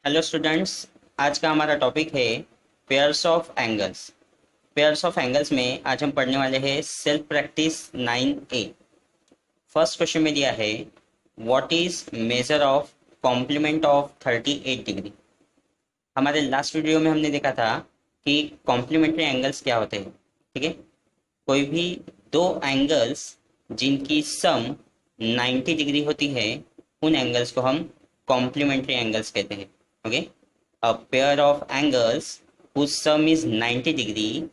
Hello students. आज का हमारा टॉपिक है pairs of angles. Pairs of angles में आज हम पढ़ने वाले हैं self practice 9A। First question में दिया है what is measure of complement of 38 degree. हमारे लास्ट वीडियो में हमने देखा था कि कॉम्प्लीमेंट्री एंगल्स क्या होते हैं। ठीक है, कोई भी दो एंगल्स जिनकी सम 90 डिग्री होती है उन एंगल्स को हम कॉम्प्लीमेंट्री एंगल्स कहते हैं। Okay, a pair of angles whose sum is 90 degree,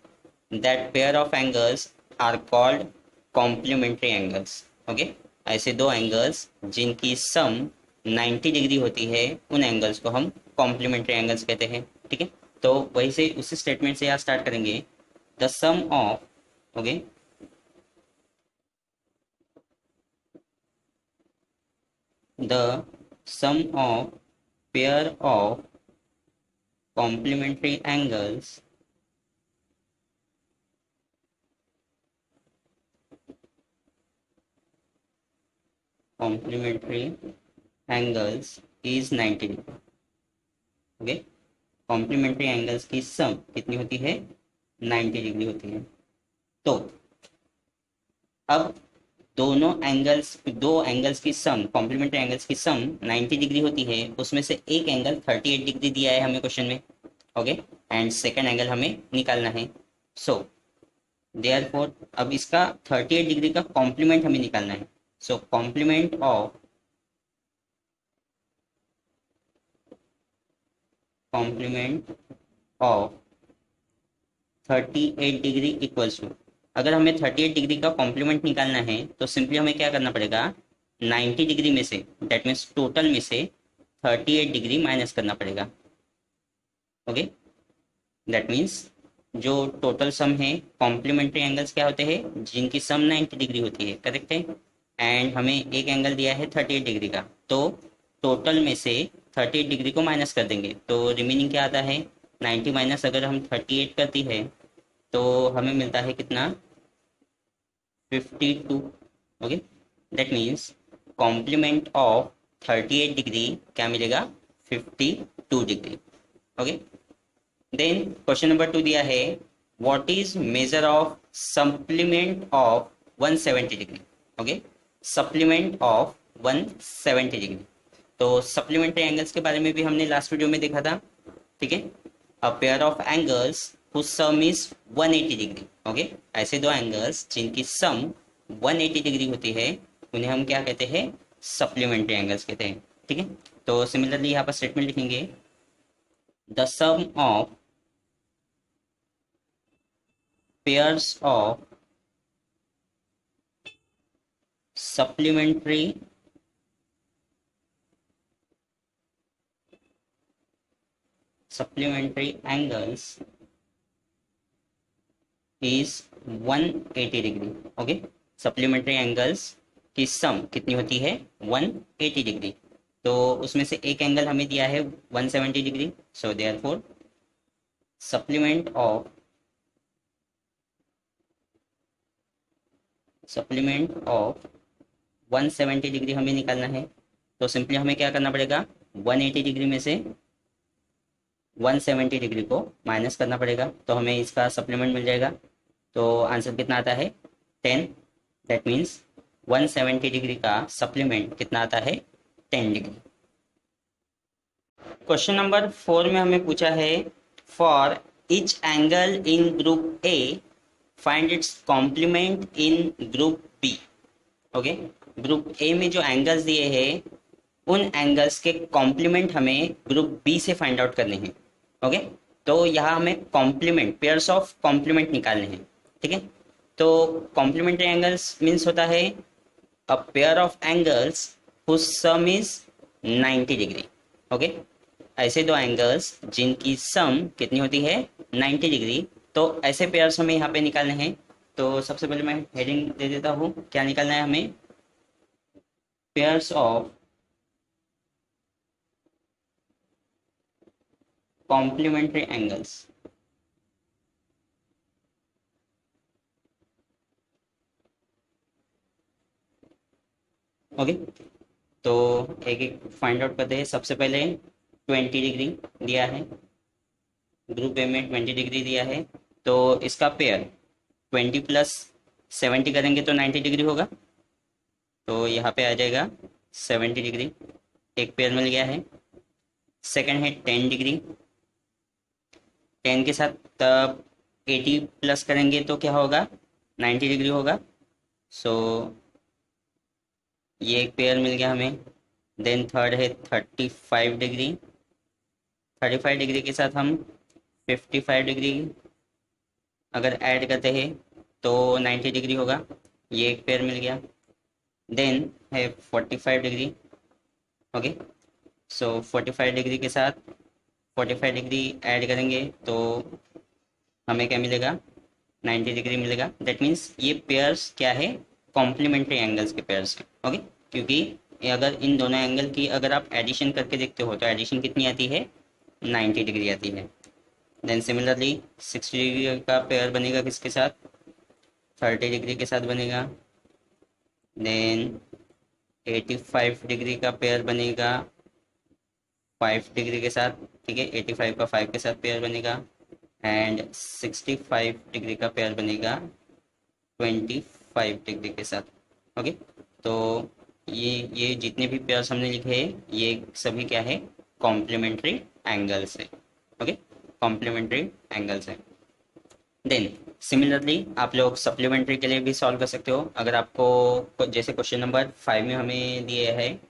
that pair of angles are called complementary angles. Okay, ऐसे दो एंगल्स जिनकी सम 90 डिग्री होती है उन एंगल्स को हम कॉम्प्लीमेंट्री एंगल्स कहते हैं। ठीक है, तो वही से उसी स्टेटमेंट से यहाँ स्टार्ट करेंगे। The sum of, okay, the sum of pair of complementary angles complementary angles is 90 degree. Okay, complementary angles की सम कितनी होती है? 90 डिग्री होती है। तो अब दो एंगल्स की सम, कॉम्प्लीमेंट्री एंगल्स की सम 90 डिग्री होती है, उसमें से एक एंगल 38 डिग्री दिया है हमें क्वेश्चन में। ओके, एंड सेकेंड एंगल हमें निकालना है। सो देयरफॉर अब इसका 38 डिग्री का कॉम्प्लीमेंट हमें निकालना है। So complement of complement of 38 degree equals to, अगर हमें 38 डिग्री का कॉम्प्लीमेंट निकालना है तो सिंपली हमें क्या करना पड़ेगा? 90 डिग्री में से, दैट मीन्स टोटल में से 38 डिग्री माइनस करना पड़ेगा। ओके, दैट मीन्स जो टोटल सम है, कॉम्प्लीमेंट्री एंगल्स क्या होते हैं? जिनकी सम 90 डिग्री होती है, करेक्ट है। एंड हमें एक एंगल दिया है 38 डिग्री का, तो टोटल में से 38 डिग्री को माइनस कर देंगे तो रिमेनिंग क्या आता है? 90 माइनस अगर हम 38 करती है तो हमें मिलता है कितना? 52। Okay, that means complement of 38 degree क्या मिलेगा? 52 degree. Okay, then question number 2 दिया है what is measure of supplement of 170 degree. Okay, supplement of 170 degree. तो सप्लीमेंट्री एंगल्स के बारे में भी हमने लास्ट वीडियो में देखा था। ठीक है, a pair of angles whose sum is 180 degree. Okay, ऐसे दो एंगल्स जिनकी सम 180 डिग्री होती है उन्हें हम क्या कहते हैं? सप्लीमेंट्री एंगल्स कहते हैं। ठीक है, तो सिमिलरली यहाँ पर स्टेटमेंट लिखेंगे the sum of pairs of supplementary angles is 180 degree. Okay, supplementary angles की सम कितनी होती है? 180 डिग्री। तो उसमें से एक एंगल हमें दिया है 170 degree. So therefore supplement of 170 degree हमें निकालना है। तो सिंपली हमें क्या करना पड़ेगा? 180 डिग्री में से 170 डिग्री को माइनस करना पड़ेगा तो हमें इसका सप्लीमेंट मिल जाएगा। तो आंसर कितना आता है? 10। दैट मीन्स 170 डिग्री का सप्लीमेंट कितना आता है? 10 डिग्री। क्वेश्चन नंबर 4 में हमें पूछा है for each angle in group A find its complement in group B. Okay, group A में जो एंगल्स दिए हैं उन एंगल्स के कॉम्प्लीमेंट हमें ग्रुप बी से फाइंड आउट करने हैं। ओके, तो यहाँ हमें कॉम्प्लीमेंट, पेयर्स ऑफ कॉम्प्लीमेंट निकालने हैं। ठीक है, तो कॉम्प्लीमेंट्री एंगल्स मीन्स होता है a pair of angles whose sum is 90 degree. Okay, ऐसे दो एंगल्स जिनकी सम कितनी होती है? 90 डिग्री। तो ऐसे पेयर्स हमें यहाँ पे निकालने हैं। तो सबसे पहले मैं हेडिंग दे देता हूँ, क्या निकालना है हमें? Pairs of complementary angles. Okay, तो एक एक फाइंड आउट करते हैं। सबसे पहले 20 डिग्री दिया है, ग्रुप ए में 20 डिग्री दिया है, तो इसका पेयर 20 + 70 करेंगे तो 90 डिग्री होगा। तो यहाँ पे आ जाएगा 70 डिग्री, एक पेयर मिल गया है। सेकंड है 10 डिग्री, 10 के साथ तब 80 प्लस करेंगे तो क्या होगा, 90 डिग्री होगा। सो ये एक पेयर मिल गया हमें। देन थर्ड है 35 डिग्री, 35 डिग्री के साथ हम 55 डिग्री अगर ऐड करते हैं तो 90 डिग्री होगा, ये एक पेयर मिल गया। देन है 45 डिग्री। ओके, सो 45 डिग्री के साथ 45 डिग्री ऐड करेंगे तो हमें क्या मिलेगा, 90 डिग्री मिलेगा। दैट मीन्स ये पेयर्स क्या है, कॉम्प्लीमेंट्री एंगल्स के पेयर्स हैं। ओके, क्योंकि अगर इन दोनों एंगल की अगर आप एडिशन करके देखते हो तो एडिशन कितनी आती है, 90 डिग्री आती है। देन सिमिलरली 60 डिग्री का पेयर बनेगा किसके साथ, 30 डिग्री के साथ बनेगा। देन 85 डिग्री का पेयर बनेगा 5 डिग्री के साथ, ठीक है, 85 का 5 के साथ पेयर बनेगा। एंड 65 डिग्री का पेयर बनेगा 25 डिग्री के साथ। ओके, तो ये जितने भी पेयर्स हमने लिखे हैं ये सभी क्या है, कॉम्प्लीमेंट्री एंगल्स है। ओके, कॉम्प्लीमेंट्री एंगल्स है। देन सिमिलरली आप लोग सप्लीमेंट्री के लिए भी सॉल्व कर सकते हो। अगर आपको जैसे क्वेश्चन नंबर 5 में हमें दिए है,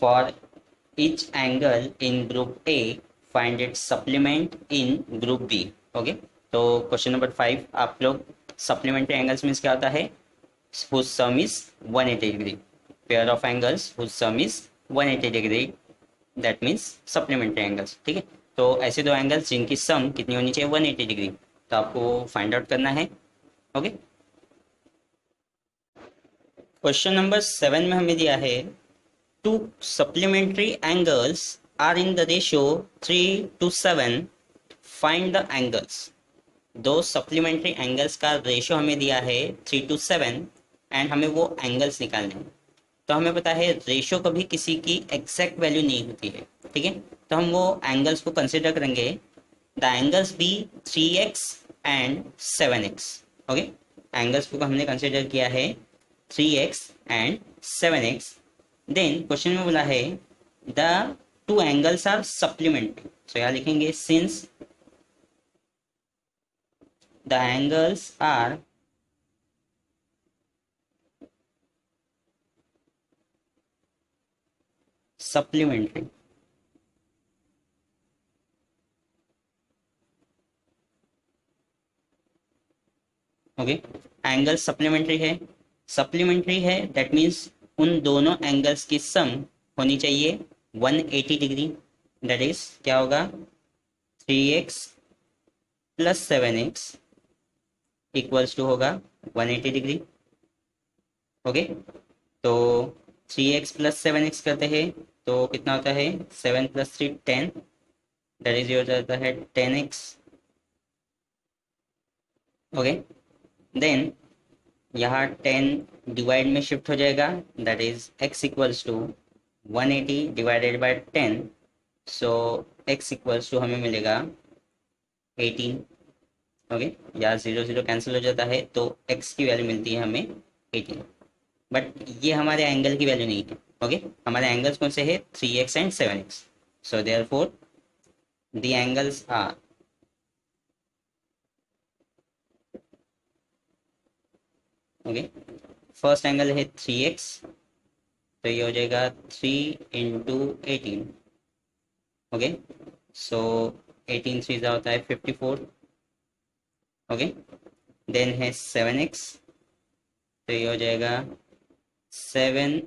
for each angle in group A find its supplement in group B। Okay, तो क्वेश्चन नंबर 5 आप लोग सप्लीमेंट्री एंगल्स मीन्स क्या होता है, whose sum is 180 degree, pair of angles whose sum is 180 degree, that means supplementary angles। ठीक है, तो ऐसे दो एंगल्स जिनकी सम कितनी होनी चाहिए, 180 डिग्री, तो आपको फाइंड आउट करना है। ओके, क्वेश्चन नंबर 7 में हमें दिया है two supplementary angles are in the ratio 3:7, find the angles। दो सप्लीमेंट्री एंगल्स का रेशियो हमें दिया है 3:7 एंड हमें वो एंगल्स निकालने हैं। तो हमें पता है रेशियो कभी किसी की एग्जैक्ट वैल्यू नहीं होती है, ठीक है, तो हम वो एंगल्स को कंसिडर करेंगे, the angles be 3x and 7x। Okay, angles को हमने कंसिडर किया है 3x and 7x। Then question में बोला है the two angles are supplementary, तो यहाँ लिखेंगे since the angles are supplementary. Okay, angle supplementary है दैट मीन्स उन दोनों एंगल्स की सम होनी चाहिए 180 डिग्री। दैट इज क्या होगा, 3x + 7x इक्वल्स टू होगा 180 डिग्री। ओके, तो 3x + 7x करते हैं तो कितना होता है, 7 + 3 10, दैट इज हो जाता है 10x। ओके, देन यहाँ 10 डिवाइड में शिफ्ट हो जाएगा, that is x equals to 180 divided by 10, so x equals to हमें मिलेगा 18। ओके, यहाँ 0 0 कैंसिल हो जाता है तो x की वैल्यू मिलती है हमें 18। बट ये हमारे एंगल की वैल्यू नहीं है। ओके, हमारे एंगल्स कौन से है, 3x and 7x, so therefore the angles are okay, first angle है 3x, तो ये हो जाएगा 3 × 18। ओके, सो 18 3 होता है 54। ओके, देन है 7x, तो ये हो जाएगा 7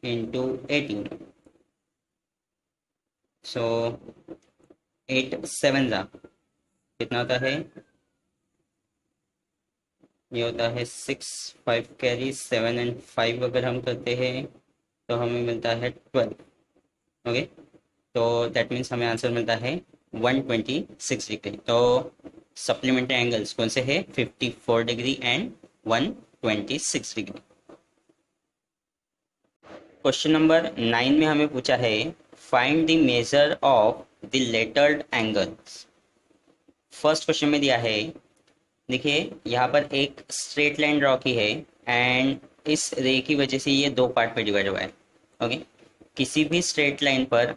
× 18, सो 8 7 कितना होता है, ये होता है 6 5 कैरी 7 एंड 5 अगर हम करते हैं तो हमें मिलता है 12। ओके, तो दैट मीन्स हमें आंसर मिलता है 126 डिग्री। तो सप्लीमेंट्री एंगल्स कौन से है, 54 degree and 126 degree. Question number 9 में हमें पूछा है find the measure of the lettered angles. First question में दिया है, देखिए यहाँ पर एक स्ट्रेट लाइन ड्रॉ की है एंड इस रे की वजह से ये दो पार्ट में डिवाइड हुआ है। ओके, किसी भी स्ट्रेट लाइन पर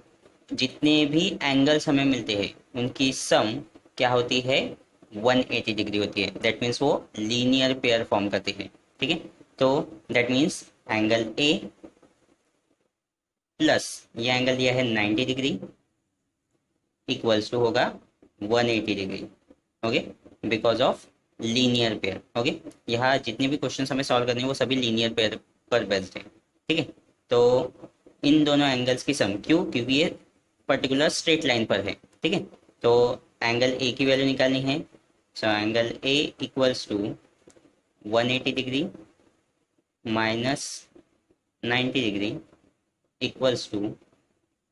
जितने भी एंगल्स हमें मिलते हैं उनकी सम क्या होती है, 180 डिग्री होती है। दैट मीन्स वो लीनियर पेयर फॉर्म करते हैं। ठीक है, तो that means angle A plus ये एंगल दिया है 90 डिग्री इक्वल्स टू होगा 180 degree. Okay, because of linear pair. Okay, यहाँ जितने भी क्वेश्चन हमें सॉल्व करने हैं वो सभी लीनियर पेयर पर बेस्ड है। ठीक है, तो इन दोनों एंगल्स की सम, क्यों, क्योंकि ये पर्टिकुलर स्ट्रेट लाइन पर है। ठीक है, तो एंगल ए की वैल्यू निकालनी है। So angle A equals to 180 degree minus 90 degree equals to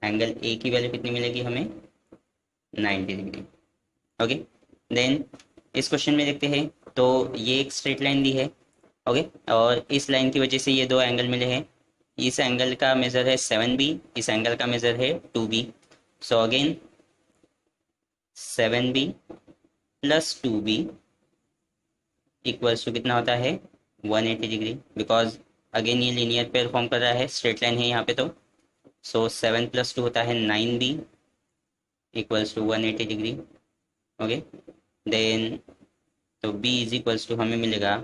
angle A की वैल्यू कितनी मिलेगी हमें, 90 डिग्री। ओके, देन इस क्वेश्चन में देखते हैं, तो ये एक स्ट्रेट लाइन दी है। ओके, और इस लाइन की वजह से ये दो एंगल मिले हैं। इस एंगल का मेजर है 7b, इस एंगल का मेजर है 2b। So again 7b plus 2b equals to कितना होता है, 180 डिग्री। बिकॉज अगेन ये लीनियर पेयर फॉर्म कर रहा है, स्ट्रेट लाइन है यहाँ पे। तो सो 7 + 2 होता है 9b equals to 180 degree. Okay, then तो b इज इक्वल्स टू हमें मिलेगा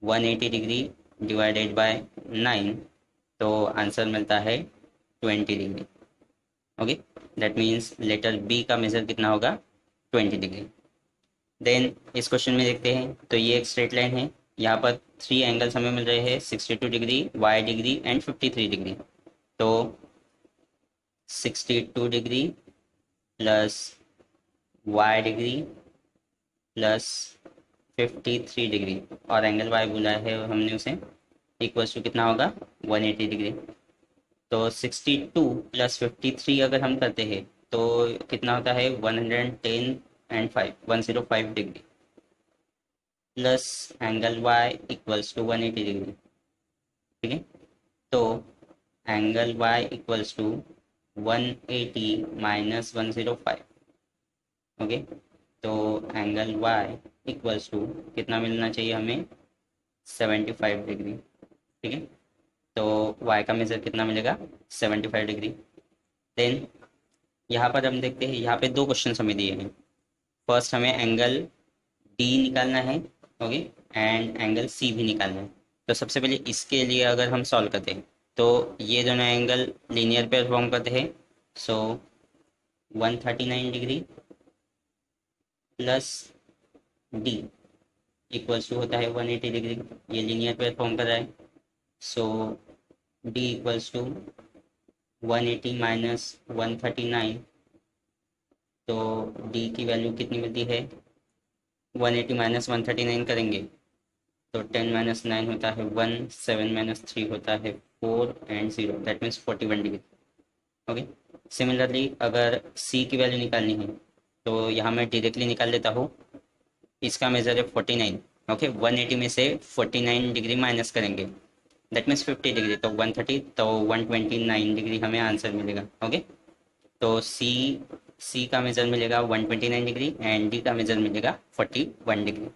180 डिग्री डिवाइडेड बाय 9, तो आंसर मिलता है 20 degree. Okay, that means letter B का मेजर कितना होगा, 20 डिग्री। देन इस क्वेश्चन में देखते हैं, तो ये एक स्ट्रेट लाइन है, यहाँ पर 3 एंगल्स हमें मिल रहे हैं, 62 degree, y degree and 53 degree. तो 62 degree plus y degree plus 53 degree, और एंगल y बोला है हमने उसे, इक्वल्स टू कितना होगा, 180 डिग्री। तो 62 प्लस 53 अगर हम करते हैं तो कितना होता है, 110 and 5, 105 degree plus angle y equals to 180 degree. ठीक है, तो angle y equals to 180 minus 105। Okay, तो एंगल y इक्वल्स टू कितना मिलना चाहिए हमें, 75 डिग्री। ठीक है, तो y का मेजर कितना मिलेगा, 75 डिग्री। देन यहाँ पर हम देखते हैं, यहाँ पे दो क्वेश्चन हमें दिए हैं। फर्स्ट हमें एंगल D निकालना है, ओके, एंड एंगल C भी निकालना है। तो सबसे पहले इसके लिए अगर हम सॉल्व करते हैं तो ये दोनों एंगल लीनियर पेयर फॉर्म करते हैं। So 139 degree plus D equals to होता है 180 डिग्री, ये लीनियर पेयर फॉर्म कर रहा है। सो D इक्वल्स टू 180 माइनस 139, तो D की वैल्यू कितनी मिलती है, 180 माइनस 139 करेंगे तो 10 माइनस 9 होता है 1, 7 माइनस 3 होता है 4 and 0, that means 41 degree. Okay, similarly अगर C की वैल्यू निकालनी है तो यहाँ मैं डायरेक्टली निकाल लेता हूँ। इसका मेजर है 49। ओके, 180 में से 49 डिग्री माइनस करेंगे, दैट मीन्स 50 डिग्री, तो 130, तो 129 डिग्री हमें आंसर मिलेगा। ओके, तो सी का मेजर मिलेगा 129 डिग्री एंड डी का मेजर मिलेगा 41 डिग्री।